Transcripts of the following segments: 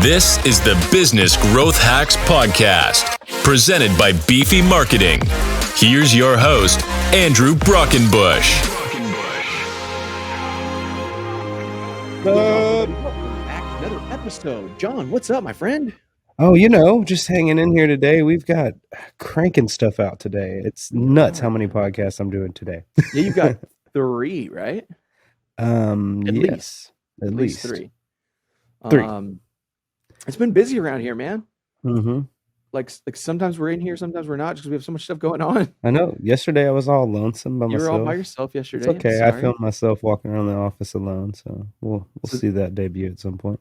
This is the Business Growth Hacks Podcast, presented by Beefy Marketing. Here's your host, Andrew Brockenbush. Welcome back to another episode. John, what's up, my friend? Oh, just hanging in here today. We've got cranking stuff out today. It's nuts how many podcasts I'm doing today. Yeah, you've got 3, right? Yes, at least 3. 3. It's been busy around here, man. Mm-hmm. Like sometimes we're in here, sometimes we're not, just because we have so much stuff going on. I know. Yesterday I was all lonesome by You myself. were all by yourself yesterday. It's okay. I filmed myself walking around the office alone, so we'll see that debut at some point.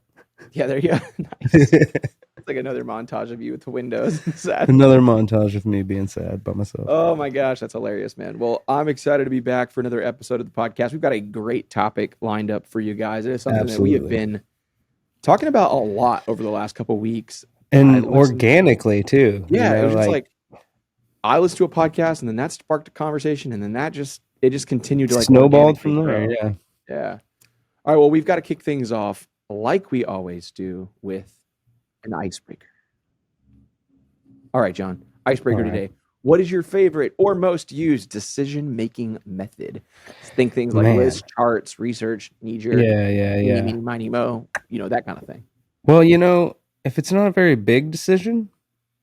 Yeah, there you go. Nice. It's like another montage of you with the windows and sad. Another montage of me being sad by myself. Oh my gosh, that's hilarious, man. Well, I'm excited to be back for another episode of the podcast. We've got a great topic lined up for you guys. It is something that we have been talking about a lot over the last couple of weeks. And organically too. Yeah, it was just like I listened to a podcast and then that sparked a conversation and then it just continued to like snowballed from there. Yeah. Yeah. All right, well, we've got to kick things off like we always do with an icebreaker. All right, John, icebreaker today. What is your favorite or most used decision-making method? Think things like lists, charts, research, knee-jerk, meeny, miny, mo, that kind of thing. Well, if it's not a very big decision,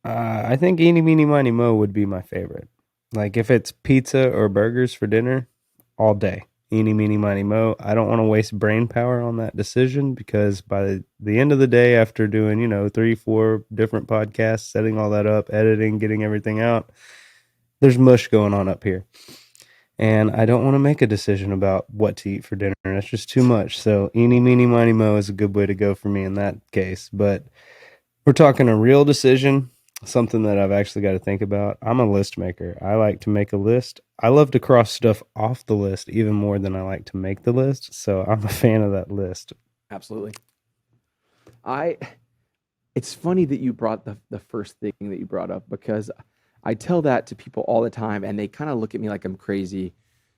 I think eeny, meeny, miny, mo would be my favorite. Like if it's pizza or burgers for dinner, all day. Eeny, meeny, miny, mo. I don't want to waste brain power on that decision because by the end of the day, after doing, 3-4 different podcasts, setting all that up, editing, getting everything out, there's mush going on up here. And I don't want to make a decision about what to eat for dinner. That's just too much. So eeny, meeny, miny, mo is a good way to go for me in that case. But we're talking a real decision, something that I've actually got to think about. I'm a list maker. I like to make a list. I love to cross stuff off the list even more than I like to make the list. So I'm a fan of that list. Absolutely. It's funny that you brought the first thing that you brought up because I tell that to people all the time and they kind of look at me like I'm crazy.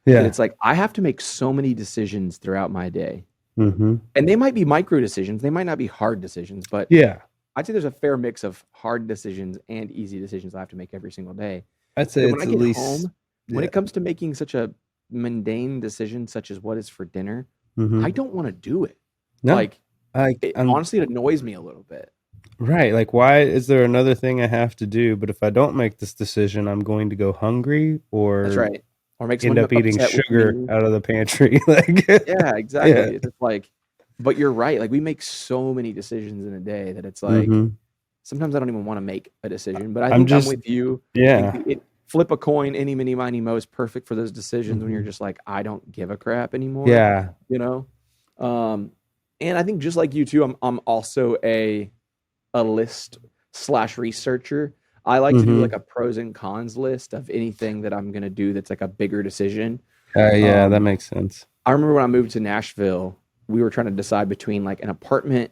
Yeah. And it's like, I have to make so many decisions throughout my day. Mm-hmm. And they might be micro decisions. They might not be hard decisions, but yeah, I'd say there's a fair mix of hard decisions and easy decisions I have to make every single day. I'd say it's at least home, when it comes to making such a mundane decision, such as what is for dinner, mm-hmm. I don't want to do it. No, honestly, it annoys me a little bit. Right. Like, why is there another thing I have to do? But if I don't make this decision, I'm going to go hungry or that's right. Or make end up eating sugar out of the pantry. Yeah, exactly. Yeah. It's just like, but you're right. Like we make so many decisions in a day that it's like, sometimes I don't even want to make a decision, but I think I'm with you. Yeah. Flip a coin, eeny, meeny, miny, mo is perfect for those decisions when you're just like, I don't give a crap anymore. Yeah. And I think just like you too, I'm also a list / researcher. I like to do like a pros and cons list of anything that I'm going to do that's like a bigger decision. That makes sense. I remember when I moved to Nashville, we were trying to decide between like an apartment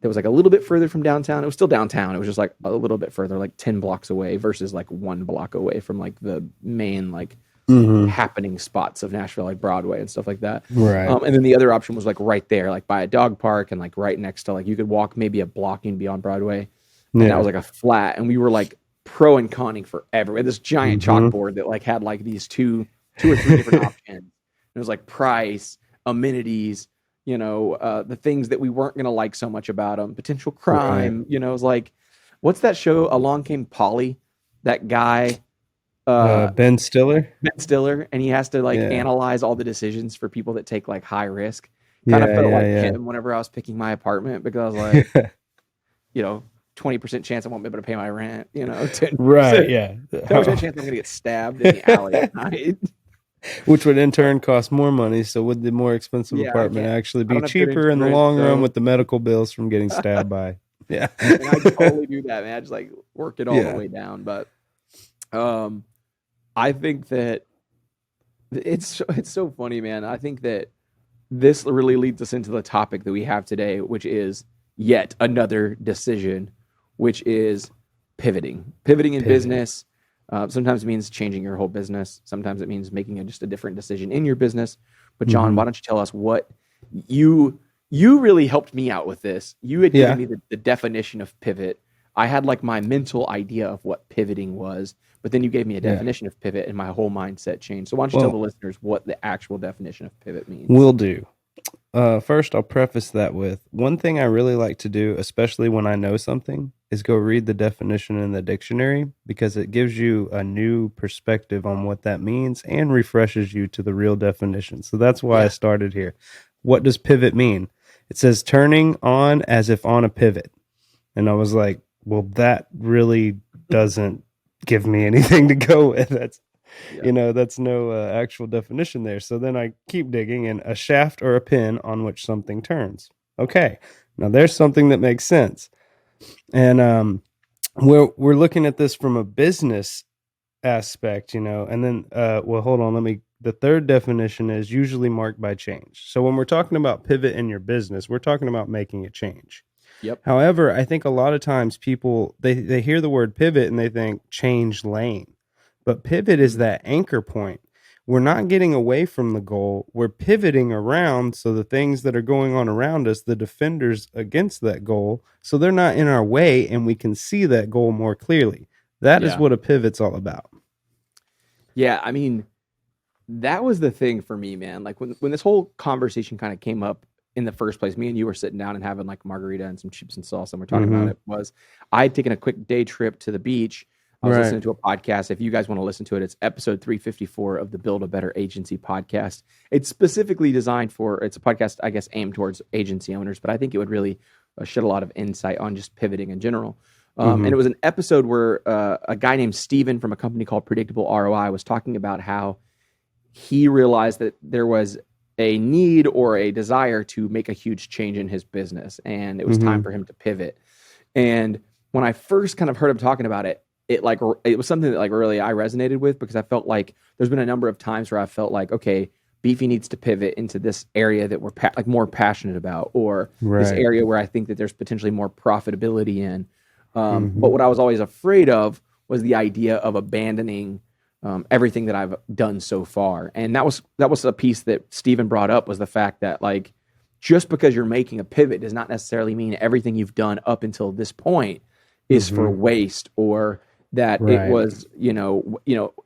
that was like a little bit further from downtown. It was still downtown. It was just like a little bit further, like 10 blocks away versus like 1 block away from like the main like happening spots of Nashville, like Broadway and stuff like that. Right. And then the other option was like right there, like by a dog park and like right next to like you could walk maybe a block and be on Broadway. And that was like a flat. And we were like pro and conning forever. We had this giant chalkboard that like had like these two or three different options. It was like price, amenities, the things that we weren't going to like so much about them, potential crime, it was like, what's that show? Along Came Polly, that guy, Ben Stiller, and he has to like analyze all the decisions for people that take like high risk. Kind of felt like him whenever I was picking my apartment because I was like, 20% chance I won't be able to pay my rent, 10%, right. Yeah. 10% chance I'm going to get stabbed in the alley at night. Which would in turn cost more money. So would the more expensive apartment actually be cheaper in the long run with the medical bills from getting stabbed by? Yeah. And I totally do that, man. I just like work it all the way down. But I think that it's so funny, man. I think that this really leads us into the topic that we have today, which is yet another decision, which is pivoting in business. Sometimes it means changing your whole business. Sometimes it means making just a different decision in your business. But John, why don't you tell us what you you really helped me out with this. You had Yeah. given me the definition of pivot. I had like my mental idea of what pivoting was, but then you gave me a Yeah. definition of pivot and my whole mindset changed. So why don't you tell Well, the listeners what the actual definition of pivot means? will do. First, I'll preface that with one thing I really like to do, especially when I know something, is go read the definition in the dictionary because it gives you a new perspective on what that means and refreshes you to the real definition. So that's why I started here. What does pivot mean? It says turning on as if on a pivot. And I was like, well, that really doesn't give me anything to go with. That's that's no actual definition there. So then I keep digging, and a shaft or a pin on which something turns. Okay, now there's something that makes sense. And we're looking at this from a business aspect, and then well, hold on, the third definition is usually marked by change. So when we're talking about pivot in your business, we're talking about making a change. Yep. However, I think a lot of times people they hear the word pivot and they think change lane. But pivot is that anchor point. We're not getting away from the goal. We're pivoting around so the things that are going on around us, the defenders against that goal, so they're not in our way and we can see that goal more clearly. That is what a pivot's all about. Yeah, I mean, that was the thing for me, man. Like when this whole conversation kind of came up in the first place, me and you were sitting down and having like margarita and some chips and sauce, and we're talking about it. I had taken a quick day trip to the beach. I was listening to a podcast. If you guys want to listen to it, it's episode 354 of the Build a Better Agency podcast. It's specifically designed it's a podcast, I guess, aimed towards agency owners, but I think it would really shed a lot of insight on just pivoting in general. And it was an episode where a guy named Steven from a company called Predictable ROI was talking about how he realized that there was a need or a desire to make a huge change in his business, and it was time for him to pivot. And when I first kind of heard him talking about it, it was something that like really I resonated with, because I felt like there's been a number of times where I felt like, okay, Beefy needs to pivot into this area that we're more passionate about, or this area where I think that there's potentially more profitability in. But what I was always afraid of was the idea of abandoning everything that I've done so far. And that was a piece that Steven brought up, was the fact that like, just because you're making a pivot does not necessarily mean everything you've done up until this point is for waste, or that it was,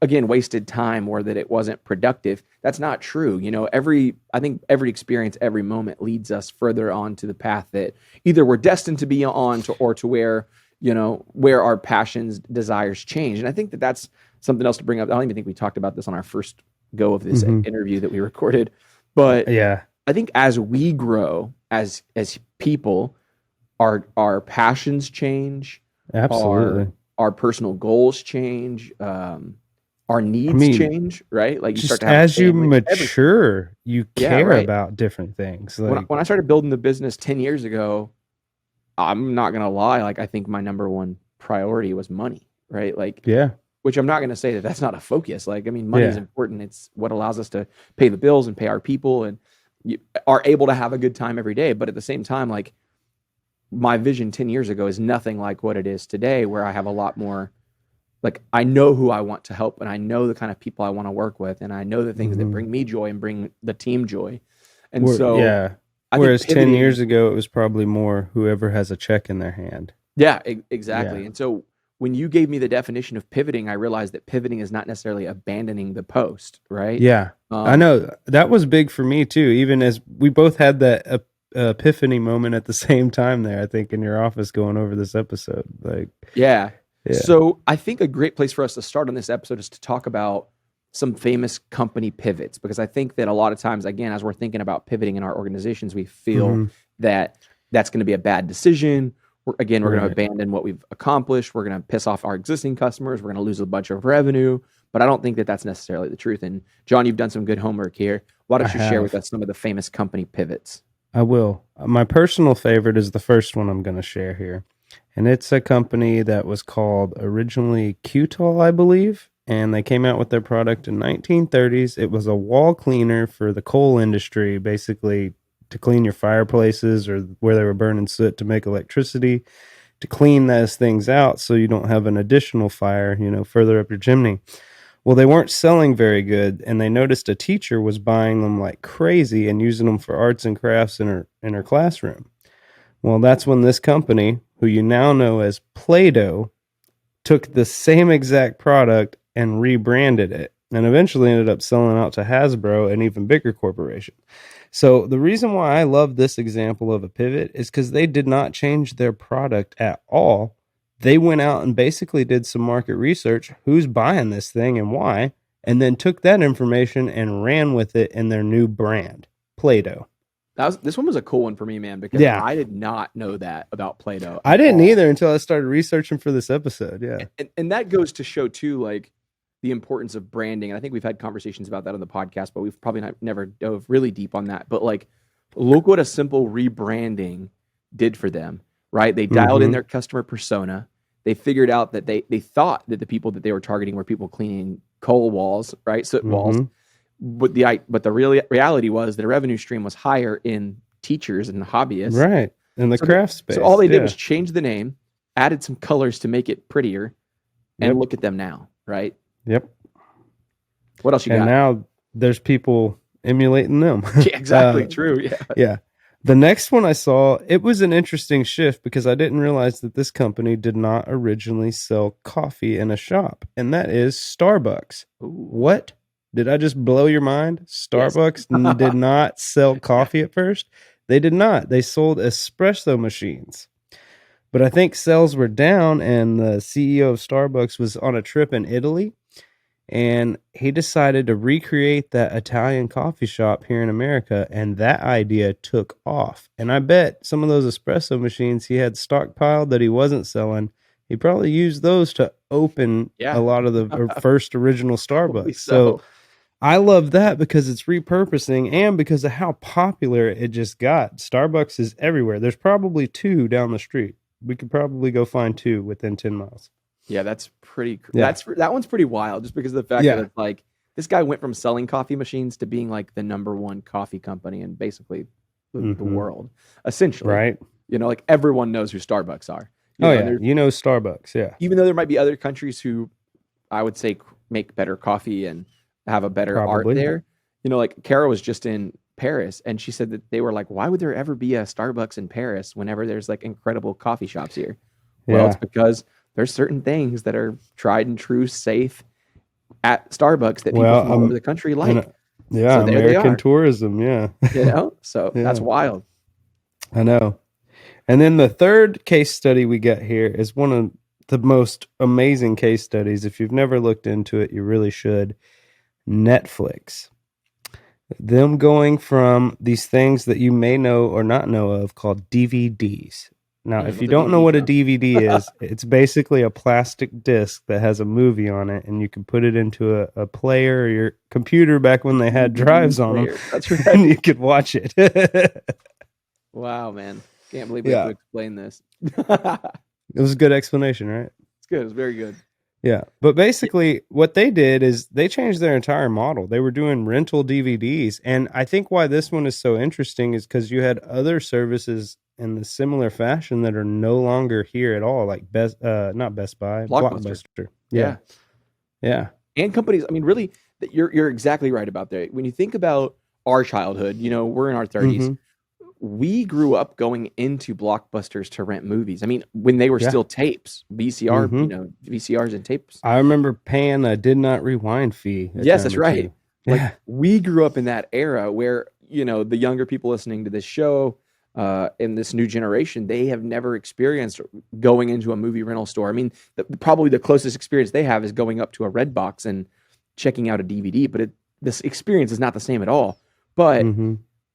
again, wasted time, or that it wasn't productive. That's not true. I think every experience, every moment leads us further on to the path that either we're destined to be on or to where, where our passions, desires change. And I think that that's something else to bring up. I don't even think we talked about this on our first go of this interview that we recorded, but I think as we grow as people, our passions change. Absolutely. Our personal goals change, our needs change, right? Like you just start to have as you mature, you care about different things. Like when I started building the business 10 years ago, I'm not gonna lie, like I think my number one priority was money, right? Like, which I'm not gonna say that that's not a focus. Like, I mean, money is important. It's what allows us to pay the bills and pay our people, and you are able to have a good time every day. But at the same time, like, my vision 10 years ago is nothing like what it is today, where I have a lot more, like, I know who I want to help, and I know the kind of people I want to work with, and I know the things that bring me joy and bring the team joy. And whereas 10 years ago, it was probably more whoever has a check in their hand. Yeah, exactly. Yeah. And so when you gave me the definition of pivoting, I realized that pivoting is not necessarily abandoning the post, right? Yeah. I know that was big for me too, even as we both had that epiphany moment at the same time there, I think, in your office going over this episode. Like, yeah. So I think a great place for us to start on this episode is to talk about some famous company pivots, because I think that a lot of times, again, as we're thinking about pivoting in our organizations, we feel that that's going to be a bad decision. We're going to abandon what we've accomplished. We're going to piss off our existing customers. We're going to lose a bunch of revenue. But I don't think that that's necessarily the truth. And John, you've done some good homework here. Why don't you share with us some of the famous company pivots? I will. My personal favorite is the first one I'm going to share here. And it's a company that was called originally Qtol, I believe. And they came out with their product in 1930s. It was a wall cleaner for the coal industry, basically to clean your fireplaces or where they were burning soot to make electricity, to clean those things out so you don't have an additional fire, further up your chimney. Well, they weren't selling very good, and they noticed a teacher was buying them like crazy and using them for arts and crafts in her classroom. Well, that's when this company, who you now know as Play-Doh, took the same exact product and rebranded it, and eventually ended up selling out to Hasbro, an even bigger corporation. So the reason why I love this example of a pivot is because they did not change their product at all. They went out and basically did some market research, who's buying this thing and why, and then took that information and ran with it in their new brand, Play-Doh. This one was a cool one for me, man, because I did not know that about Play-Doh. I didn't either until I started researching for this episode. Yeah. And that goes to show too, like, the importance of branding. And I think we've had conversations about that on the podcast, but we've probably never dove really deep on that. But like, look what a simple rebranding did for them, right? They dialed in their customer persona. They figured out that they thought that the people that they were targeting were people cleaning coal walls, right? Soot walls. But the reality was their revenue stream was higher in teachers and hobbyists. Right. In the craft space. So all they did was change the name, added some colors to make it prettier, and look at them now, right? Yep. What else you got? And now there's people emulating them. Yeah, exactly. True. Yeah. Yeah. The next one I saw, it was an interesting shift because I didn't realize that this company did not originally sell coffee in a shop, and that is Starbucks. Ooh. What? Did I just blow your mind? Starbucks Yes. did not sell coffee at first. They did not. They sold espresso machines. But I think sales were down, and the CEO of Starbucks was on a trip in Italy, and he decided to recreate that Italian coffee shop here in America, and that idea took off. And I bet some of those espresso machines he had stockpiled that he wasn't selling, he probably used those to open a lot of the first original Starbucks. So I love that because it's repurposing and because of how popular it just got. Starbucks is everywhere. There's probably 2 down the street. We could probably go find 2 within 10 miles. Yeah, that's pretty. Yeah. That one's pretty wild, just because of the fact that it's like this guy went from selling coffee machines to being like the #1 coffee company in basically the world, essentially. Right. You know, like everyone knows who Starbucks are. You know Starbucks. Yeah. Even though there might be other countries who, I would say, make better coffee and have a better art there. You know, like Kara was just in Paris, and she said that they were like, why would there ever be a Starbucks in Paris whenever there's like incredible coffee shops here? Well, it's because there's certain things that are tried and true, safe at Starbucks that people from all over the country like. Yeah, so American tourism, You know, so that's wild. I know. And then the third case study we got here is one of the most amazing case studies. If you've never looked into it, you really should. Netflix. Them going from these things that you may know or not know of called DVDs. Now, if you don't know what a DVD is, it's basically a plastic disc that has a movie on it, and you can put it into a player or your computer back when they had drives on them. That's right. And you could watch it. Wow, man. Can't believe we have to explain this. It was a good explanation, right? It's good. It was very good. Yeah. But basically, what they did is they changed their entire model. They were doing rental DVDs. And I think why this one is so interesting is because you had other services in the similar fashion that are no longer here at all, like not Best Buy, Blockbuster. Yeah. And companies, I mean, really, you're exactly right about that. When you think about our childhood, you know, we're in our 30s. We grew up going into Blockbusters to rent movies. I mean, when they were still tapes, VCR, you know, VCRs and tapes. I remember paying a did not rewind fee. Yes, that's right. Like we grew up in that era where, you know, the younger people listening to this show, in this new generation, they have never experienced going into a movie rental store. I mean, probably the closest experience they have is going up to a Redbox and checking out a DVD, but this experience is not the same at all. But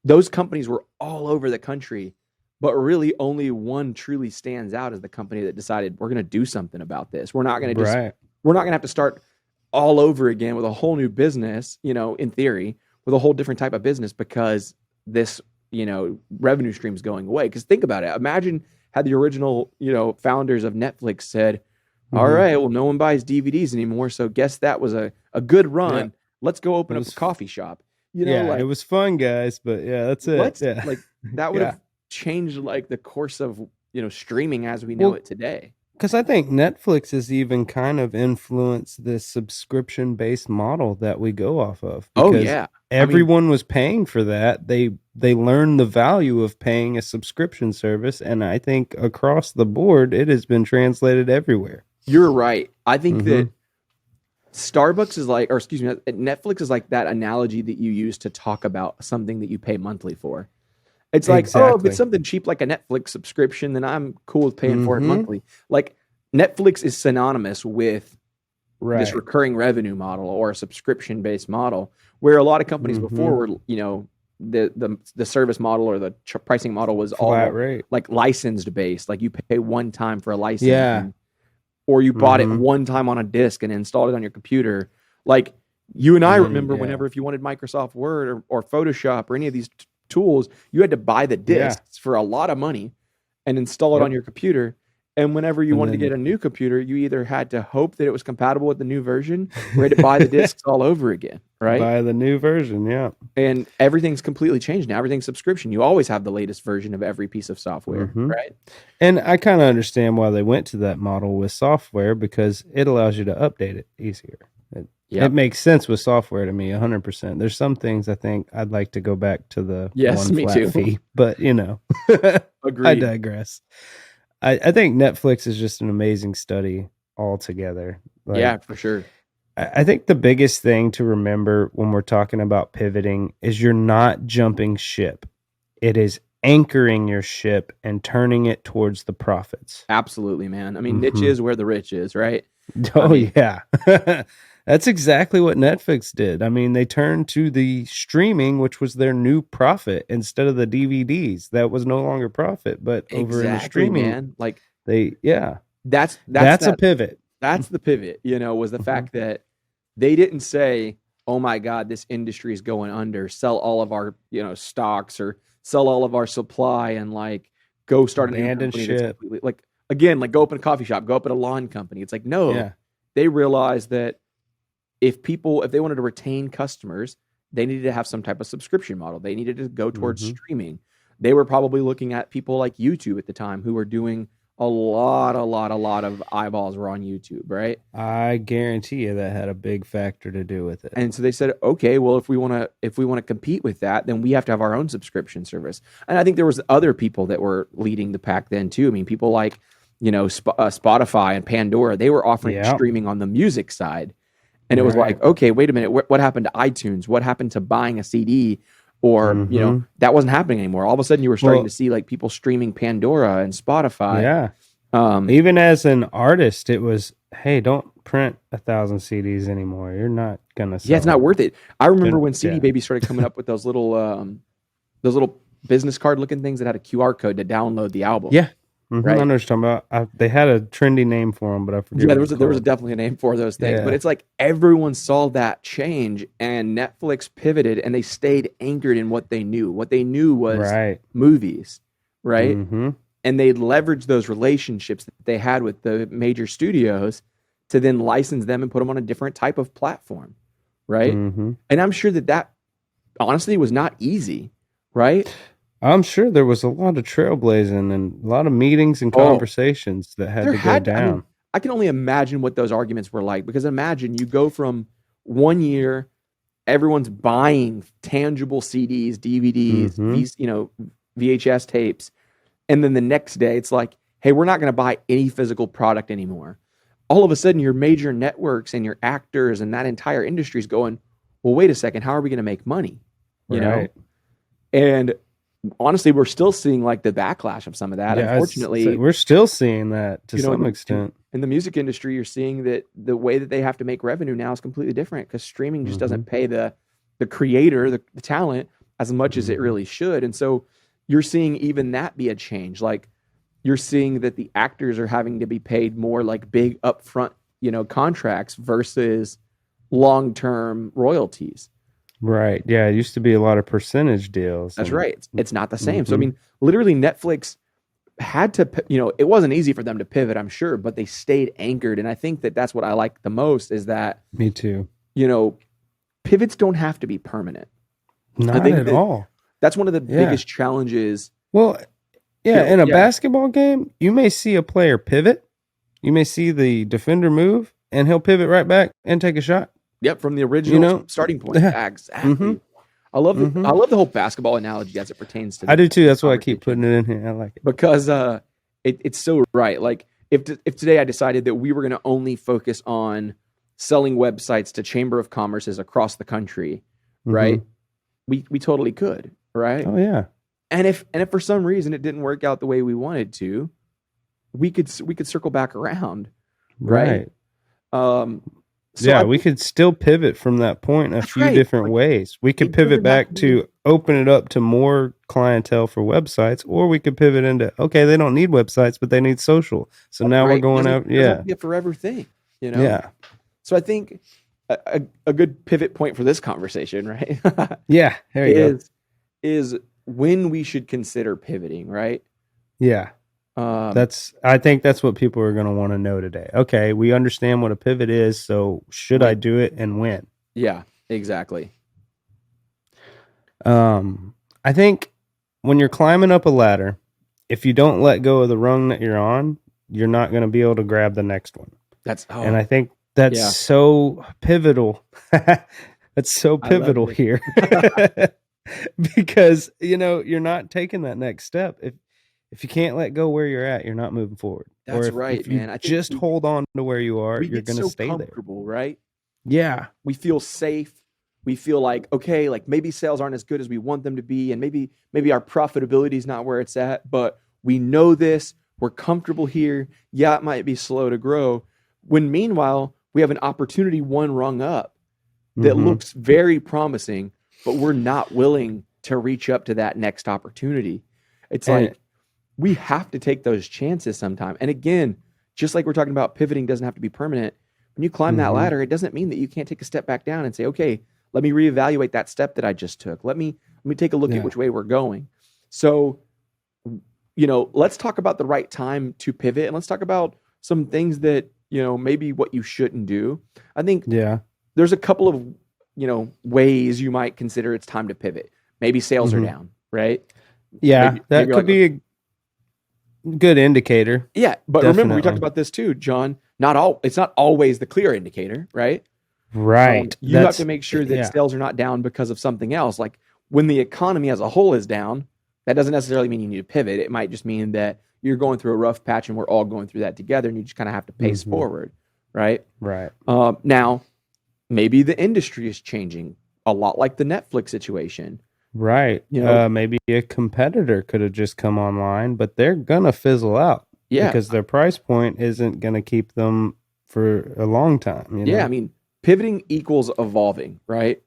those companies were all over the country, but really only one truly stands out as the company that decided we're going to do something about this. We're not going to we're not going to have to start all over again with a whole new business, you know, in theory, with a whole different type of business because this, you know, revenue stream's going away. Because think about it. Imagine had the original, you know, founders of Netflix said, all right, well, no one buys DVDs anymore. So guess that was a good run. Yeah. Let's go open up a coffee shop. You know, like, it was fun, guys, but that's it. Like that would have changed like the course of, you know, streaming as we know it today. because I think Netflix has even kind of influenced this subscription-based model that we go off of. Oh Because yeah. everyone was paying for that. They learned the value of paying a subscription service, and I think across the board, it has been translated everywhere. You're right. I think Mm-hmm. that Starbucks is like, or excuse me, Netflix is like that analogy that you use to talk about something that you pay monthly for. It's like, oh, if it's Exactly. something cheap like a Netflix subscription, then I'm cool with paying for it Mm-hmm. monthly. Like Netflix is synonymous with this Right. recurring revenue model or a subscription based model, where a lot of companies before were, the service model or the pricing model was all Flat rate. like licensed based. Like you pay one time for a license, Yeah. or you bought it Mm-hmm. one time on a disc and installed it on your computer. Like you and I And then, remember yeah. whenever if you wanted Microsoft Word or Photoshop or any of these tools, you had to buy the Yeah. discs for a lot of money and install it Yep. on your computer. And whenever you And wanted to then get a new computer, you either had to hope that it was compatible with the new version or had to buy the discs all over again, right? buy the new version. Yeah. And everything's completely changed now. Everything's subscription. You always have the latest version of every piece of software, Mm-hmm. right? And I kind of understand why they went to that model with software, because it allows you to update it easier. It makes sense with software to me, 100%. There's some things I think I'd like to go back to the Yes, one me flat too. fee, but I Agreed. digress. I think Netflix is just an amazing study altogether. Like, Yeah, for sure. I think the biggest thing to remember when we're talking about pivoting is you're not jumping ship. It is anchoring your ship and turning it towards the profits. Absolutely, man. I mean, Mhm. niche is where the rich is, right? Oh, mean- yeah. That's exactly what Netflix did. I mean, they turned to the streaming, which was their new profit, instead of the DVDs. That was no longer profit, but over in the Exactly, streaming, man. Like that's that's a pivot. that's the pivot, was the Mhm. fact that they didn't say, "Oh my God, this industry is going under. Sell all of our, stocks or sell all of our supply and like go start a new Abandon company that's ship. completely like again, like go open a coffee shop, go open a lawn company." It's like no, Yeah. they realized that if they wanted to retain customers, they needed to have some type of subscription model. They needed to go towards Mhm. streaming. They were probably looking at people like YouTube at the time who were doing a lot of eyeballs were on YouTube, right? I guarantee you that had a big factor to do with it. And so they said, okay, well, if we want to compete with that, then we have to have our own subscription service. And I think there was other people that were leading the pack then too. I mean, people like, Spotify and Pandora, they were offering Yeah. streaming on the music side. And it was Right. like, okay, wait a minute, what happened to iTunes? What happened to buying a CD? Or, Mhm. that wasn't happening anymore. All of a sudden you were starting Well- to see like people streaming Pandora and Spotify. Yeah. Um, Even as an artist, it was, hey, don't print 1,000 CDs anymore. You're not gonna sell. Yeah, it's not worth it. I remember when Yeah. CD Baby started coming up with those little business card looking things that had a QR code to download the album. Yeah. Mhm. Right. I know what you're talking about. They had a trendy name for them, but I forget. Yeah, what there was it's definitely a name for those things. Yeah. But it's like everyone saw that change and Netflix pivoted and they stayed anchored in what they knew. What they knew called. was Right. movies, right? Mhm. And they leveraged those relationships that they had with the major studios to then license them and put them on a different type of platform, right? Mhm. And I'm sure that honestly was not easy, right? I'm sure there was a lot of trailblazing and a lot of meetings and Oh. conversations that had There to go had to- I mean, down. I can only imagine what those arguments were like because imagine you go from 1 year, everyone's buying tangible CDs, DVDs, Mhm. VHS tapes, and then the next day it's like, hey, we're not going to buy any physical product anymore. All of a sudden, your major networks and your actors and that entire industry is going, well, wait a second, how are we going to make money? You know, Right. and honestly, we're still seeing like the backlash of some of that. Yeah, Unfortunately, we're still seeing that to some in- extent. in the music industry, you're seeing that the way that they have to make revenue now is completely different because streaming just doesn't pay the creator, the talent as much as it really should. And so you're seeing even that be a change. Like you're seeing that the actors are having to be paid more like big upfront, contracts versus long-term royalties. Right. Yeah. It used to be a lot of percentage deals. That's and- right. It's not the same. So, I mean, literally Netflix had to, it wasn't easy for them to pivot, I'm sure, but they stayed anchored. And I think that that's what I like the most is that, Me too. pivots don't have to be permanent. Not think at that- all. That's one of the Yeah. biggest challenges. Well, yeah, in a Yeah. basketball game, you may see a player pivot, You may see the defender move, and he'll pivot right back and take a shot. Yep, from the original starting point. Exactly. Mm-hmm. I love the whole basketball analogy as it pertains to. I do too. That's why I keep putting it in here. I like it because it's so right. Like if today I decided that we were going to only focus on selling websites to Chamber of Commerce's across the country, right? We totally could, right? Oh yeah. And if for some reason it didn't work out the way we wanted to, we could circle back around, right? We could still pivot from that point a few different ways. We could pivot back to open it up to more clientele for websites, or we could pivot into, okay, they don't need websites, but they need social. So now we're going out. Yeah. Be a forever thing, you know? Yeah. So I think a good pivot point for this conversation, right? Yeah. There you go. Is when we should consider pivoting, right? Yeah. I think that's what people are going to want to know today. Okay, we understand what a pivot is, so should I do it and when? Yeah, exactly. I think when you're climbing up a ladder, if you don't let go of the rung that you're on, you're not going to be able to grab the next one. And I think that's so pivotal. That's so pivotal here. Because, you're not taking that next step. If you can't let go where you're at, you're not moving forward. That's right, man. I just hold on to where you are, you're going to stay there. Right? Yeah. We feel safe. We feel like, okay, like maybe sales aren't as good as we want them to be, and maybe our profitability is not where it's at, but we know this. We're comfortable here. Yeah, it might be slow to grow. When meanwhile, we have an opportunity one rung up that looks very promising, but we're not willing to reach up to that next opportunity. It's like we have to take those chances sometime. And again, just like we're talking about, pivoting doesn't have to be permanent. When you climb that ladder, it doesn't mean that you can't take a step back down and say, okay, let me reevaluate that step that I just took. Let me take a look at which way we're going. So, let's talk about the right time to pivot, and let's talk about some things that, maybe what you shouldn't do. I think there's a couple of, ways you might consider it's time to pivot. Maybe sales are down, right? Yeah, that could be a good indicator. Yeah, but remember, we talked about this too, John. It's not always the clear indicator, right? Right. You have to make sure that sales are not down because of something else. Like when the economy as a whole is down, that doesn't necessarily mean you need to pivot. It might just mean that you're going through a rough patch and we're all going through that together, and you just kind of have to pace forward, right? Right. Now, maybe the industry is changing a lot, like the Netflix situation. Right. Maybe a competitor could have just come online, but they're gonna fizzle out. Yeah. Because their price point isn't gonna keep them for a long time. Yeah, I mean, pivoting equals evolving, right?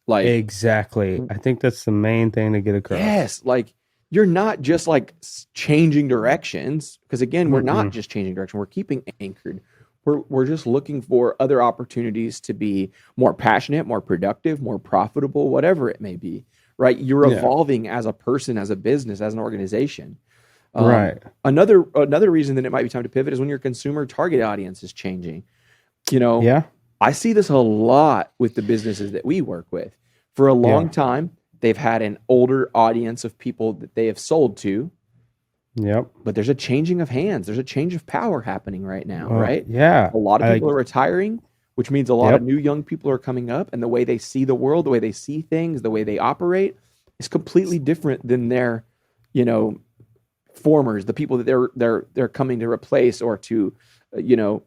Like exactly. I think that's the main thing to get across. Yes, like you're not just like changing directions, because again, we're not just changing direction. We're keeping anchored. We're just looking for other opportunities to be more passionate, more productive, more profitable, whatever it may be. Right? You're evolving as a person, as a business, as an organization. Right. Another reason that it might be time to pivot is when your consumer target audience is changing. I see this a lot with the businesses that we work with. For a long time, they've had an older audience of people that they have sold to. Yep. But there's a changing of hands. There's a change of power happening right now, Oh, right? yeah. A lot of people are retiring, which means a lot of new young people are coming up, and the way they see the world, the way they see things, the way they operate is completely different than their, formers, the people that they're coming to replace or to,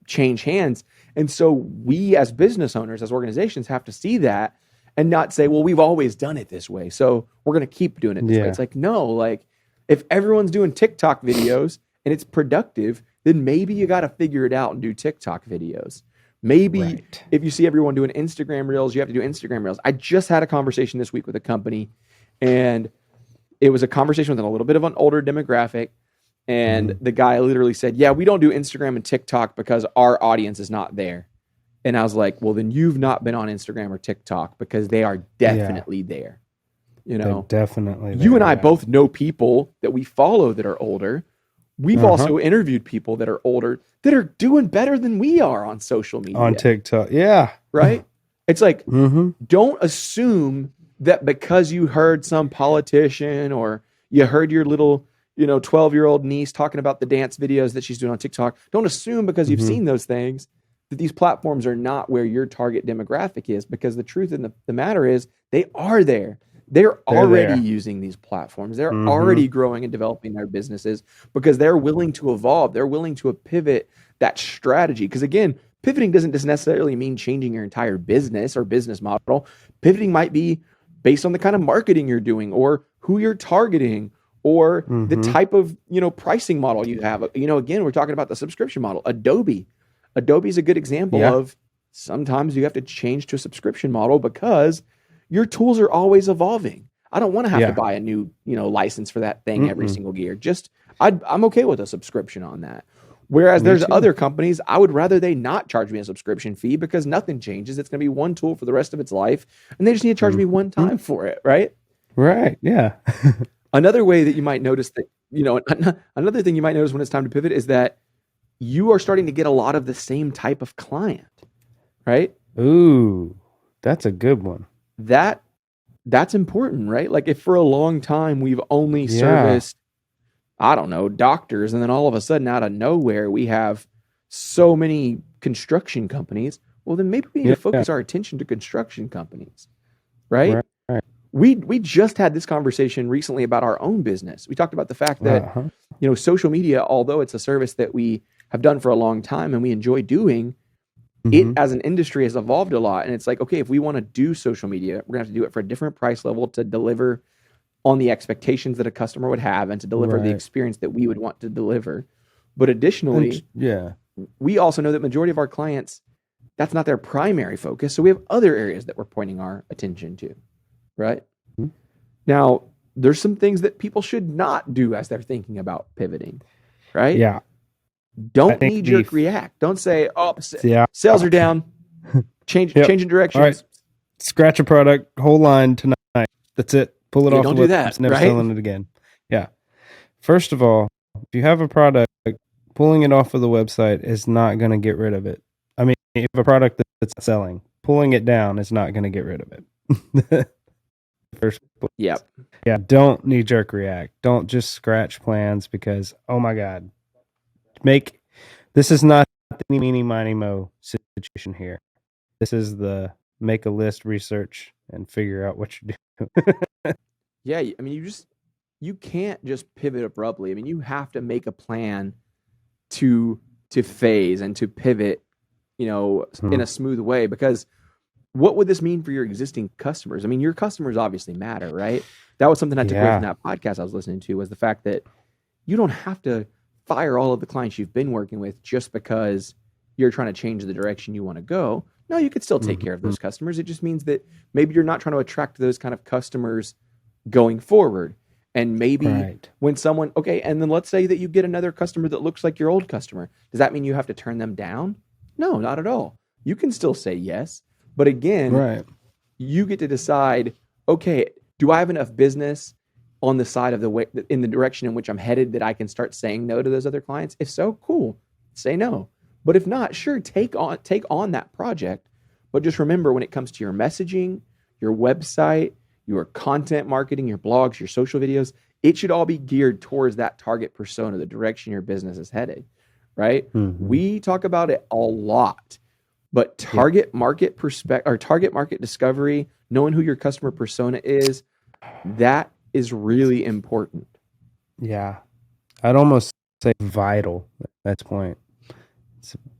change hands. And so we as business owners, as organizations, have to see that and not say, well, we've always done it this way, so we're going to keep doing it this way. It's like, no, like if everyone's doing TikTok videos and it's productive, then maybe you got to figure it out and do TikTok videos. Maybe if you see everyone doing Instagram reels, you have to do Instagram reels. I just had a conversation this week with a company, and it was a conversation with a little bit of an older demographic. And the guy literally said, yeah, we don't do Instagram and TikTok because our audience is not there. And I was like, well, then you've not been on Instagram or TikTok, because they are definitely there. They're definitely there. You and I both know people that we follow that are older. We've also interviewed people that are older that are doing better than we are on social media. On TikTok. Yeah. Right? It's like, don't assume that because you heard some politician or you heard your little, 12-year-old niece talking about the dance videos that she's doing on TikTok. Don't assume because you've seen those things that these platforms are not where your target demographic is, because the truth of the matter is they are there. They're already using these platforms. They're already growing and developing their businesses because they're willing to evolve. They're willing to pivot that strategy. Because again, pivoting doesn't just necessarily mean changing your entire business or business model. Pivoting might be based on the kind of marketing you're doing or who you're targeting or the type of, pricing model you have. Again, we're talking about the subscription model. Adobe is a good example of sometimes you have to change to a subscription model because your tools are always evolving. I don't want to have to buy a new, license for that thing every single year. I'm okay with a subscription on that. Whereas there's other companies, I would rather they not charge me a subscription fee because nothing changes. It's going to be one tool for the rest of its life, and they just need to charge me one time for it, right? Right, yeah. Another way that you might notice that, another thing you might notice when it's time to pivot is that you are starting to get a lot of the same type of client, right? Ooh, that's a good one. That's important, right? Like if for a long time we've only serviced, I don't know, doctors, and then all of a sudden out of nowhere we have so many construction companies, well then maybe we need to focus our attention to construction companies, right? We just had this conversation recently about our own business. We talked about the fact that social media, although it's a service that we have done for a long time and we enjoy doing, it as an industry has evolved a lot. And it's like, okay, if we want to do social media, we're gonna have to do it for a different price level to deliver on the expectations that a customer would have and to deliver the experience that we would want to deliver. But additionally, we also know that majority of our clients, that's not their primary focus. So we have other areas that we're pointing our attention to, right? Now, there's some things that people should not do as they're thinking about pivoting, right? Yeah. Don't knee-jerk react. Don't say, sales are down. Changing directions. All right. Scratch a product, whole line tonight. That's it. Pull it off. Don't do that. Never selling it again. Yeah. First of all, if you have a product, pulling it off of the website is not going to get rid of it. I mean, if you have a product that's selling, pulling it down is not going to get rid of it. First place. Yep. Yeah. Don't knee jerk react. Don't just scratch plans because, oh my God, this is not the meeny, miny, mo situation here. This is the make a list, research, and figure out what you're doing. Yeah, I mean, you can't just pivot abruptly. I mean, you have to make a plan to phase and to pivot, in a smooth way, because what would this mean for your existing customers? I mean, your customers obviously matter, right? That was something I took away from that podcast I was listening to, was the fact that you don't have to fire all of the clients you've been working with just because you're trying to change the direction you want to go. No, you could still take care of those customers. It just means that maybe you're not trying to attract those kind of customers going forward. And maybe when someone, and then let's say that you get another customer that looks like your old customer. Does that mean you have to turn them down? No, not at all. You can still say yes. But again, you get to decide, okay, do I have enough business on the side of the way, in the direction in which I'm headed, that I can start saying no to those other clients? If so, cool, say no. But if not, sure, take on that project. But just remember, when it comes to your messaging, your website, your content marketing, your blogs, your social videos, it should all be geared towards that target persona, the direction your business is headed, right? We talk about it a lot, but target market target market discovery, knowing who your customer persona is, that is really important. Yeah. I'd almost say vital at that point.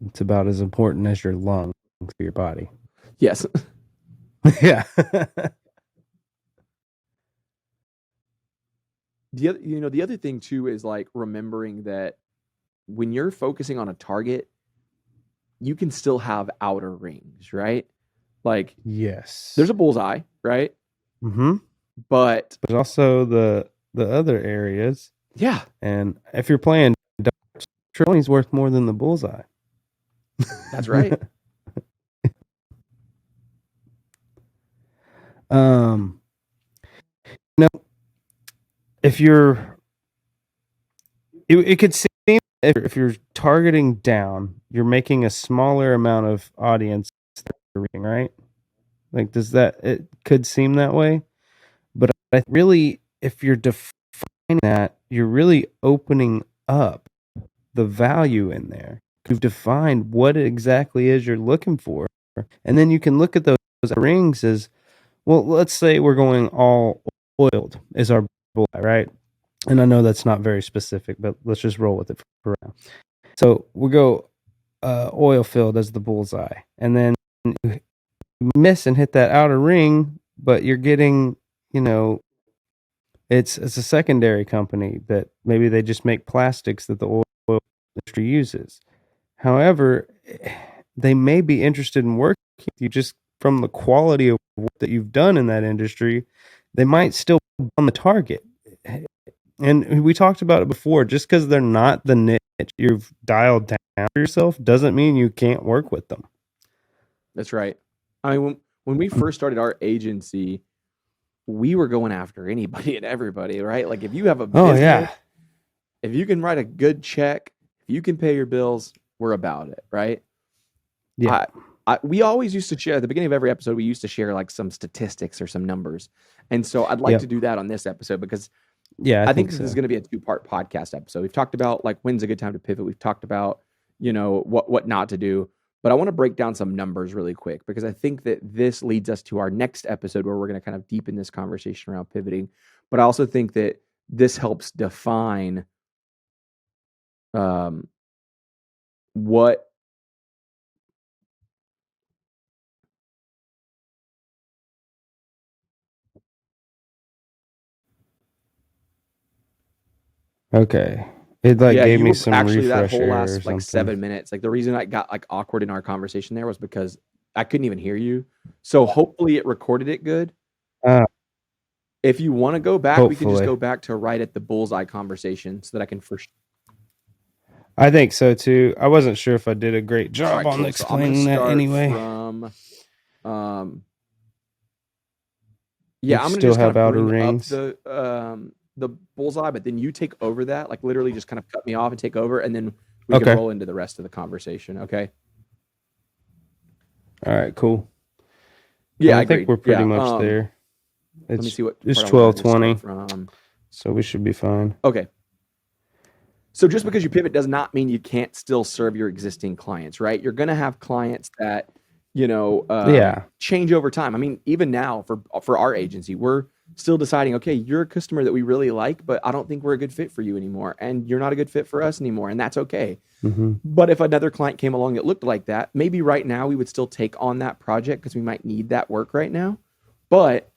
It's about as important as your lungs for your body. Yes. Yeah. The other thing too is like remembering that when you're focusing on a target, you can still have outer rings, right? Like, yes, there's a bullseye, right? But also the other areas. Yeah. And if you're playing, trillion worth more than the bullseye. That's right. If it could seem if you're targeting down, you're making a smaller amount of audience that you're reaching, right? Like, it could seem that way, but I really, if you're that, you're really opening up the value in there. You've defined what it exactly is you're looking for. And then you can look at those rings as, well, let's say we're going all oiled is our bullseye, right? And I know that's not very specific, but let's just roll with it for now. So we go oil filled as the bullseye. And then you miss and hit that outer ring, but you're getting, it's a secondary company that maybe they just make plastics that the oil industry uses. However, they may be interested in working with you just from the quality of work that you've done in that industry. They might still be on the target. And we talked about it before. Just because they're not the niche you've dialed down for yourself doesn't mean you can't work with them. That's right. I mean, when we first started our agency, we were going after anybody and everybody, right? Like if you have a business, if you can write a good check, if you can pay your bills, we're about it, right? Yeah. We always used to share at the beginning of every episode, we used to share like some statistics or some numbers. And so I'd like to do that on this episode because I think this is going to be a 2-part podcast episode. We've talked about like when's a good time to pivot. We've talked about, what not to do. But I want to break down some numbers really quick because I think that this leads us to our next episode where we're going to kind of deepen this conversation around pivoting. But I also think that this helps define what Okay. It gave me some actually that refresh whole air or last like something. 7 minutes. Like the reason I got like awkward in our conversation there was because I couldn't even hear you. So hopefully it recorded it good. If you want to go back, we can just go back to right at the bullseye conversation so that I can first. I think so too. I wasn't sure if I did a great job on explaining that anyway. I'm going to still just have kind of outer bring rings. up the bullseye, but then you take over that, like literally just kind of cut me off and take over, and then we can roll into the rest of the conversation. Okay. All right, cool. Yeah, I think we're pretty much there. Let me see what it's 12:20, so we should be fine. Okay. So just because you pivot does not mean you can't still serve your existing clients, right? You're going to have clients that, change over time. I mean, even now for our agency, we're still deciding, okay, you're a customer that we really like, but I don't think we're a good fit for you anymore. And you're not a good fit for us anymore. And that's okay. Mm-hmm. But if another client came along that looked like that, maybe right now we would still take on that project because we might need that work right now. But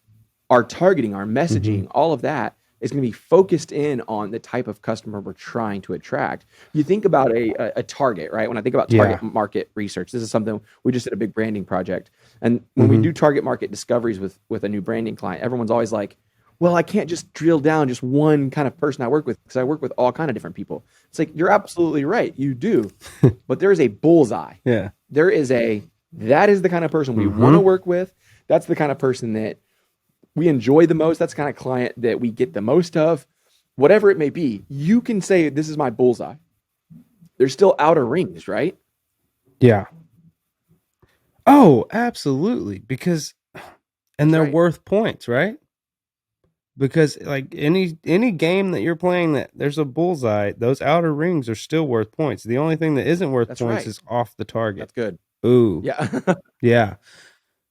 our targeting, our messaging, all of that is going to be focused in on the type of customer we're trying to attract. You think about a target, right? When I think about target market research, this is something we just did a big branding project. And when we do target market discoveries with a new branding client, everyone's always like, well, I can't just drill down just one kind of person I work with because I work with all kind of different people. It's like, you're absolutely right. You do. But there is a bullseye. Yeah. That is the kind of person we want to work with. That's the kind of person that we enjoy the most. That's the kind of client that we get the most of. Whatever it may be, you can say, this is my bullseye. There's still outer rings, right? Yeah. Oh, absolutely. And they're worth points, right? Because like any game that you're playing that there's a bullseye, those outer rings are still worth points. The only thing that isn't worth points is off the target. That's good. Ooh. Yeah.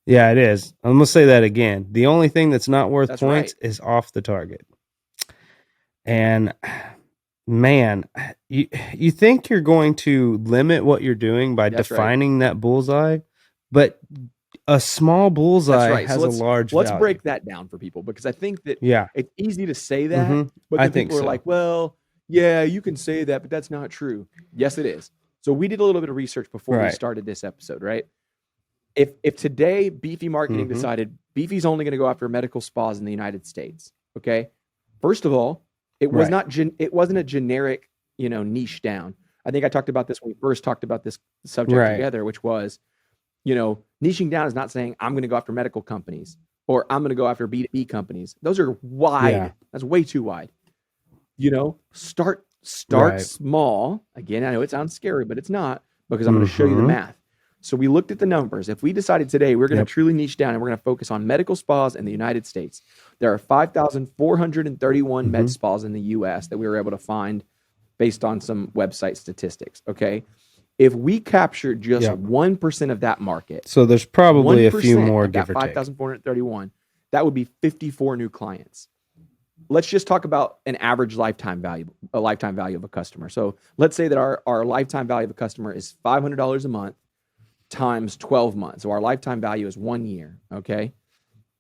Yeah, it is. I'm going to say that again. The only thing that's not worth points is off the target. And man, you think you're going to limit what you're doing by defining that bullseye, but a small bullseye has a large value. Let's break that down for people because I think that it's easy to say that, but then people are like, well, yeah, you can say that, but that's not true. Yes, it is. So we did a little bit of research before we started this episode, right? If today Beefy Marketing decided Beefy's only going to go after medical spas in the United States, okay? First of all, it was it wasn't a generic, niche down. I think I talked about this when we first talked about this subject together, which was, niching down is not saying I'm going to go after medical companies or I'm going to go after B2B companies. Those are wide. Yeah. That's way too wide. Start small. Again, I know it sounds scary, but it's not because I'm going to show you the math. So we looked at the numbers. If we decided today we're going to truly niche down and we're going to focus on medical spas in the United States, there are 5,431 med spas in the US that we were able to find based on some website statistics. Okay. If we captured just 1% of that market, so there's probably a few more, of that 5,431, that would be 54 new clients. Let's just talk about an average lifetime value of a customer. So let's say that our lifetime value of a customer is $500 a month times 12 months. So our lifetime value is 1 year. Okay.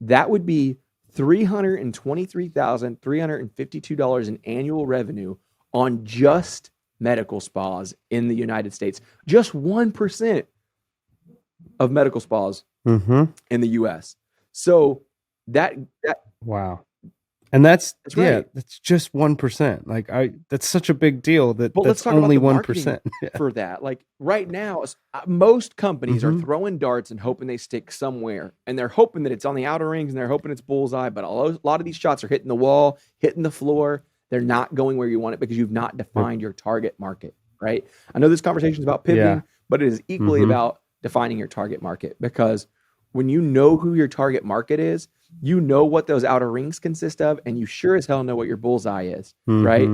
That would be $323,352 in annual revenue on just medical spas in the United States. Just 1% of medical spas in the US. So that wow. And that's right. that's just 1%. Like that's such a big deal that but that's let's talk only about the 1% for that. Like right now, most companies are throwing darts and hoping they stick somewhere, and they're hoping that it's on the outer rings and they're hoping it's bullseye. But a lot of these shots are hitting the wall, hitting the floor. They're not going where you want it because you've not defined your target market, right? I know this conversation is about pivoting, but it is equally about defining your target market, because when you know who your target market is, you know what those outer rings consist of, and you sure as hell know what your bullseye is, right?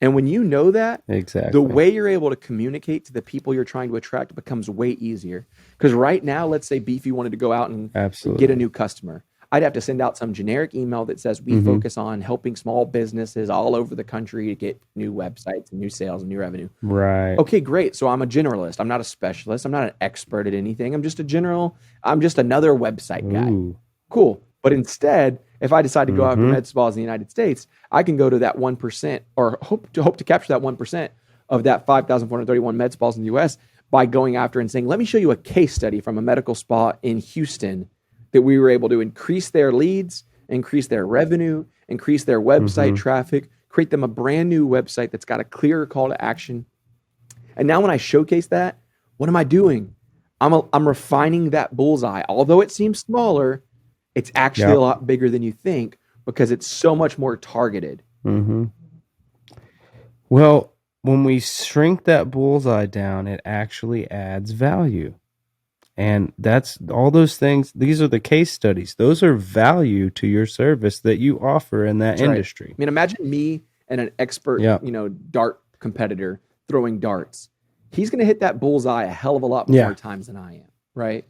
And when you know that, the way you're able to communicate to the people you're trying to attract becomes way easier. Because right now, let's say Beefy wanted to go out and get a new customer. I'd have to send out some generic email that says we focus on helping small businesses all over the country to get new websites and new sales and new revenue. Right. Okay, great. So I'm a generalist. I'm not a specialist. I'm not an expert at anything. I'm just another website guy. Cool. But instead, if I decide to go after med spas in the United States, I can go to that 1% or hope to capture that 1% of that 5,431 med spas in the US by going after and saying, let me show you a case study from a medical spa in Houston that we were able to increase their leads, increase their revenue, increase their website traffic, create them a brand new website that's got a clearer call to action. And now when I showcase that, what am I doing? I'm refining that bullseye. Although it seems smaller, it's actually a lot bigger than you think because it's so much more targeted. Well, when we shrink that bullseye down, it actually adds value. And that's all those things. These are the case studies. Those are value to your service that you offer in that industry. I mean, imagine me and an expert, dart competitor throwing darts. He's going to hit that bullseye a hell of a lot more times than I am, right?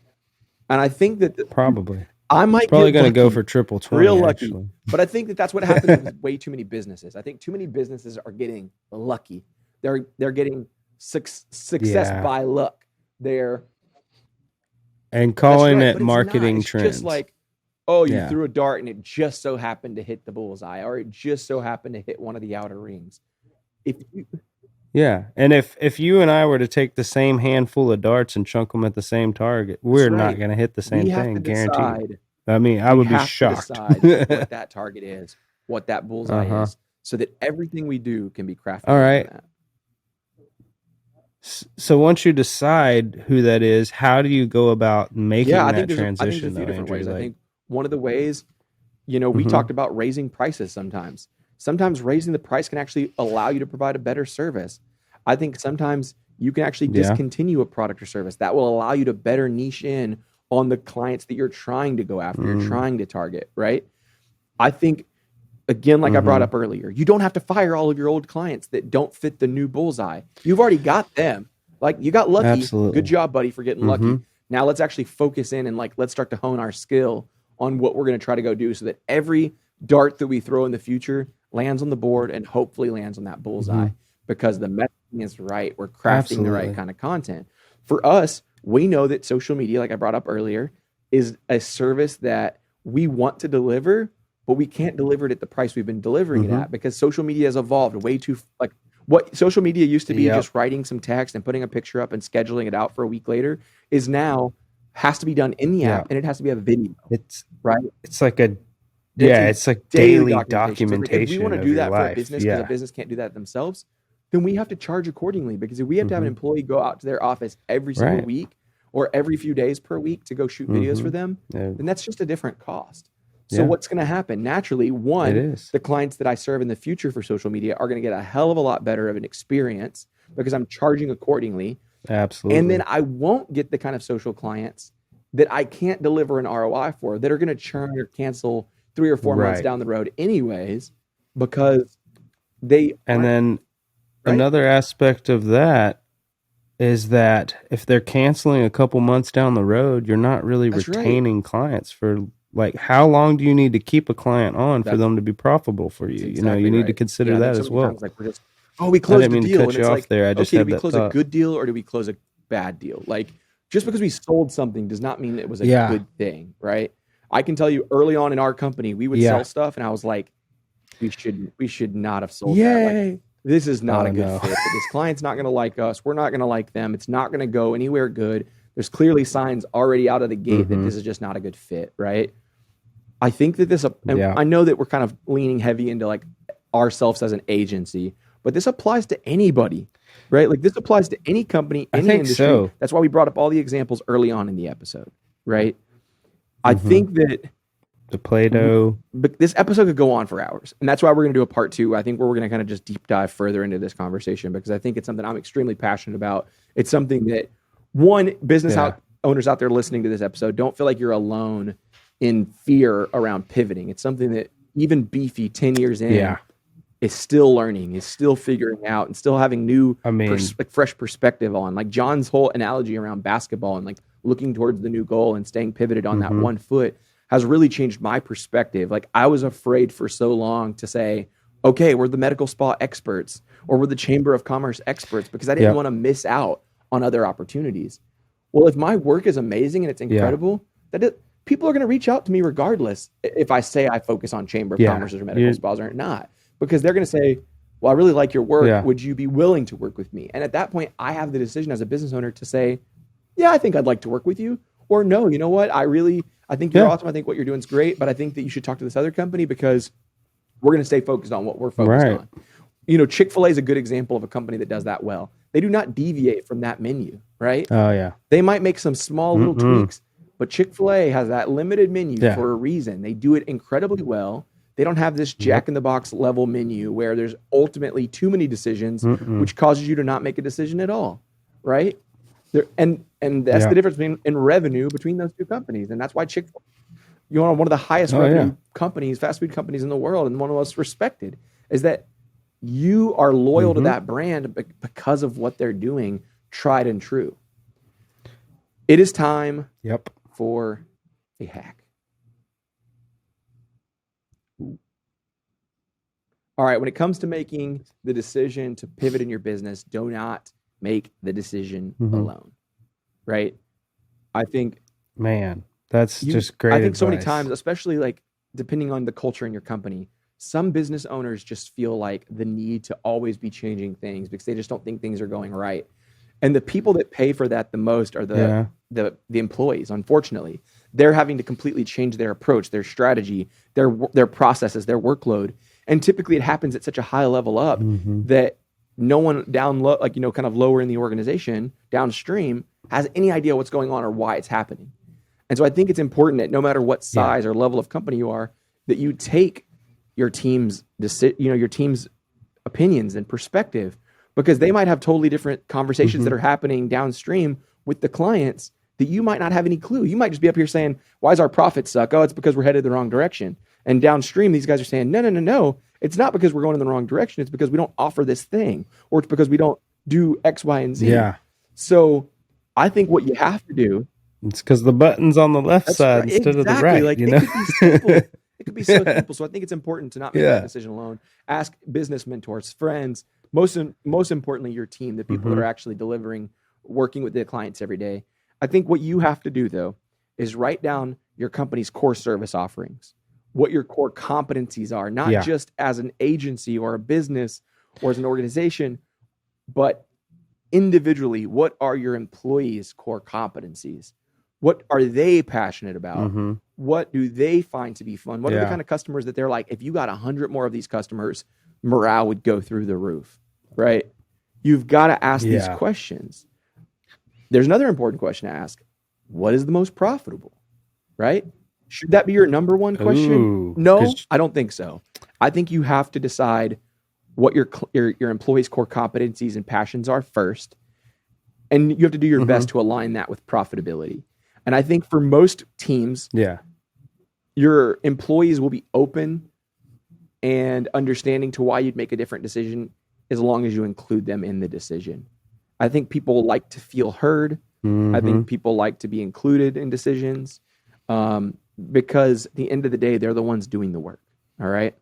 And I think that probably I might probably going to go for triple 20, real lucky. Actually. But I think that's what happens with way too many businesses. I think too many businesses are getting lucky. They're getting success by luck. And calling it marketing trends. Just like, you threw a dart and it just so happened to hit the bullseye, or it just so happened to hit one of the outer rings. And if you and I were to take the same handful of darts and chunk them at the same target, we're not going to hit the same thing, guaranteed. I mean, I would be shocked. Decide what that target is, what that bullseye is, so that everything we do can be crafted. All right. That. So once you decide who that is, how do you go about making that transition? I think there's a few different ways. I think one of the ways, we talked about raising prices sometimes. Sometimes raising the price can actually allow you to provide a better service. I think sometimes you can actually discontinue a product or service. That will allow you to better niche in on the clients that you're trying to go after, you're trying to target, right? I think, again, like I brought up earlier, you don't have to fire all of your old clients that don't fit the new bullseye. You've already got them. Like, you got lucky. Absolutely. Good job, buddy, for getting lucky. Now let's actually focus in and let's start to hone our skill on what we're going to try to go do so that every dart that we throw in the future lands on the board and hopefully lands on that bullseye because the messaging is right. We're crafting the right kind of content. For us, we know that social media, like I brought up earlier, is a service that we want to deliver, but we can't deliver it at the price we've been delivering it at because social media has evolved way too, what social media used to be just writing some text and putting a picture up and scheduling it out for a week later is now has to be done in the app and it has to be a video. It's right. It's like it's like daily documentation. If we want to do that for a business because a business can't do that themselves, then we have to charge accordingly because if we have to have an employee go out to their office every single week or every few days per week to go shoot videos for them, then that's just a different cost. So what's going to happen? Naturally, the clients that I serve in the future for social media are going to get a hell of a lot better of an experience because I'm charging accordingly. Absolutely. And then I won't get the kind of social clients that I can't deliver an ROI for, that are going to churn or cancel 3 or 4 months down the road anyways, because they and then another aspect of that is that if they're canceling a couple months down the road, you're not really retaining clients for, like, how long do you need to keep a client on for them to be profitable for you? You know, you need to consider that as well. Like, we're just, we closed the deal, and it's like, there. I just okay, did we close a good deal or did we close a bad deal? Like, just because we sold something does not mean it was a good thing, right? I can tell you, early on in our company, we would sell stuff, and I was like, we should not have sold that. Like, this is not a good fit. This client's not going to like us. We're not going to like them. It's not going to go anywhere good. There's clearly signs already out of the gate that this is just not a good fit, right? I think that I know that we're kind of leaning heavy into like ourselves as an agency, but this applies to anybody, right? Like, this applies to any company, any industry. So. That's why we brought up all the examples early on in the episode, right? I think that the Play-Doh. But this episode could go on for hours. And that's why we're going to do a part 2. I think where we're going to kind of just deep dive further into this conversation, because I think it's something I'm extremely passionate about. It's something that, business owners out there listening to this episode, don't feel like you're alone in fear around pivoting. It's something that even Beefy 10 years in is still learning, is still figuring out, and still having new, fresh perspective on. Like John's whole analogy around basketball and like looking towards the new goal and staying pivoted on that one foot has really changed my perspective. Like, I was afraid for so long to say, okay, we're the medical spa experts or we're the Chamber of Commerce experts, because I didn't want to miss out on other opportunities. Well, if my work is amazing and it's incredible, people are going to reach out to me regardless if I say I focus on Chamber of Commerce or medical spas or not, because they're going to say, well, I really like your work. Would you be willing to work with me? And at that point, I have the decision as a business owner to say, yeah, I think I'd like to work with you. Or no, you know what? I think you're awesome. I think what you're doing is great, but I think that you should talk to this other company because we're going to stay focused on what we're focused on. You know, Chick-fil-A is a good example of a company that does that well. They do not deviate from that menu, right? Oh, yeah. They might make some small little tweaks, but Chick-fil-A has that limited menu for a reason. They do it incredibly well. They don't have this Jack-in-the-Box level menu where there's ultimately too many decisions, which causes you to not make a decision at all, right? And that's the difference in revenue between those two companies. And that's why Chick-fil-A, one of the highest revenue companies, fast food companies in the world, and one of the most respected, is that you are loyal to that brand because of what they're doing, tried and true. It is time for a hack. All right, when it comes to making the decision to pivot in your business, do not make the decision alone, right? I think, that's just great. I think so many advice. times, especially like depending on the culture in your company, some business owners just feel like the need to always be changing things because they just don't think things are going right. And the people that pay for that the most are the employees. Unfortunately, they're having to completely change their approach, their strategy, their processes, their workload. And typically it happens at such a high level up that no one down low, like, kind of lower in the organization downstream has any idea what's going on or why it's happening. And so I think it's important that no matter what size or level of company you are, that you take your team's opinions and perspective, because they might have totally different conversations that are happening downstream with the clients that you might not have any clue. You might just be up here saying, why does our profit suck? Oh, it's because we're headed the wrong direction. And downstream, these guys are saying, no. It's not because we're going in the wrong direction. It's because we don't offer this thing, or it's because we don't do X, Y, and Z. Yeah. So I think what you have to do. It's because the button's on the left side instead of the right. Like, it could be simple. It could be so simple. So I think it's important to not make that decision alone. Ask business mentors, friends, most importantly, your team, the people that are actually delivering, working with the clients every day. I think what you have to do, though, is write down your company's core service offerings, what your core competencies are, not just as an agency or a business or as an organization, but individually, what are your employees' core competencies? What are they passionate about? What do they find to be fun? What are the kind of customers that they're like, if you got 100 more of these customers, morale would go through the roof, right? You've got to ask these questions. There's another important question to ask. What is the most profitable, right? Should that be your number one question? Ooh, no, I don't think so. I think you have to decide what your employees' core competencies and passions are first. And you have to do your best to align that with profitability. And I think for most teams, your employees will be open and understanding to why you'd make a different decision as long as you include them in the decision. I think people like to feel heard. I think people like to be included in decisions because at the end of the day, they're the ones doing the work. All right.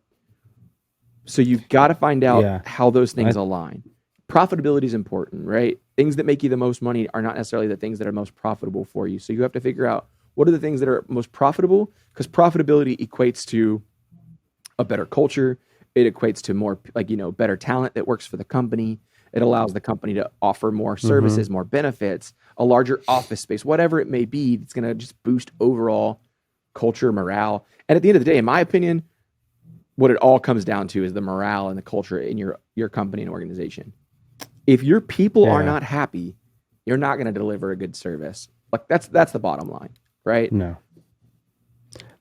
So you've got to find out how those things align. Profitability is important, right? Things that make you the most money are not necessarily the things that are most profitable for you. So you have to figure out what are the things that are most profitable, because profitability equates to a better culture. It equates to more, better talent that works for the company. It allows the company to offer more services, more benefits, a larger office space, whatever it may be. It's going to just boost overall culture, morale. And at the end of the day, in my opinion, what it all comes down to is the morale and the culture in your company and organization. If your people are not happy, you're not going to deliver a good service. Like that's the bottom line, right? No.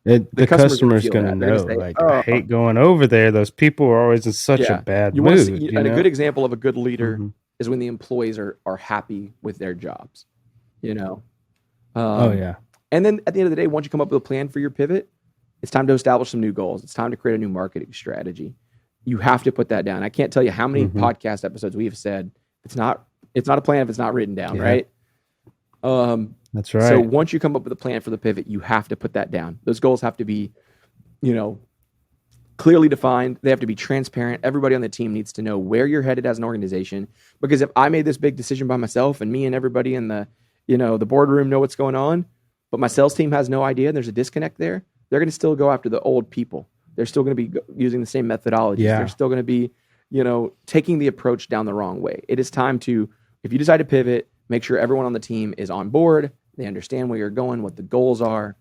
The customer's going to know. Say, I hate going over there. Those people are always in such a bad mood. And a good example of a good leader is when the employees are happy with their jobs. And then at the end of the day, once you come up with a plan for your pivot, it's time to establish some new goals. It's time to create a new marketing strategy. You have to put that down. I can't tell you how many podcast episodes we have said it's not a plan if it's not written down, right? That's right. So once you come up with a plan for the pivot, you have to put that down. Those goals have to be, clearly defined. They have to be transparent. Everybody on the team needs to know where you're headed as an organization. Because if I made this big decision by myself and me and everybody in the boardroom know what's going on, but my sales team has no idea, and there's a disconnect there, they're going to still go after the old people. They're still going to be using the same methodologies. They're still going to be, taking the approach down the wrong way. It is time to, if you decide to pivot, make sure everyone on the team is on board. They understand where you're going, what the goals are.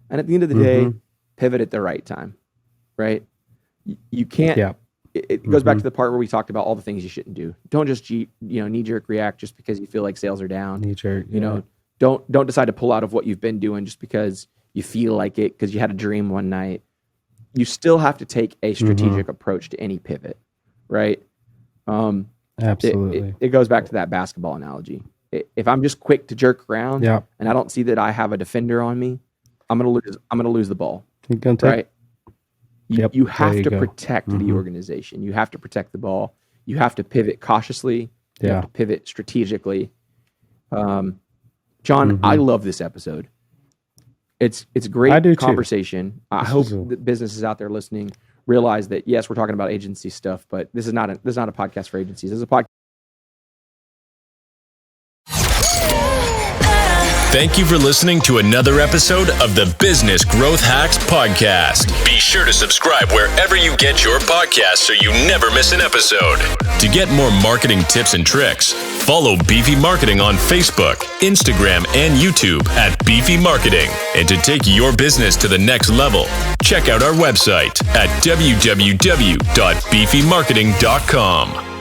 And at the end of the day, pivot at the right time, right? You can't, it goes back to the part where we talked about all the things you shouldn't do. Don't just, knee-jerk react just because you feel like sales are down. Knee-jerk, don't decide to pull out of what you've been doing just because you feel like it, because you had a dream one night. You still have to take a strategic approach to any pivot, right? Absolutely. It goes back to that basketball analogy. If I'm just quick to jerk around and I don't see that I have a defender on me, I'm gonna lose the ball. Right? You have to protect the organization. You have to protect the ball. You have to pivot cautiously. You have to pivot strategically. John, I love this episode. It's great conversation. I hope that businesses out there listening realize that, yes, we're talking about agency stuff, but this is not a podcast for agencies. This is a podcast. Thank you for listening to another episode of the Business Growth Hacks Podcast. Be sure to subscribe wherever you get your podcasts so you never miss an episode. To get more marketing tips and tricks, follow Beefy Marketing on Facebook, Instagram, and YouTube at Beefy Marketing. And to take your business to the next level, check out our website at www.beefymarketing.com.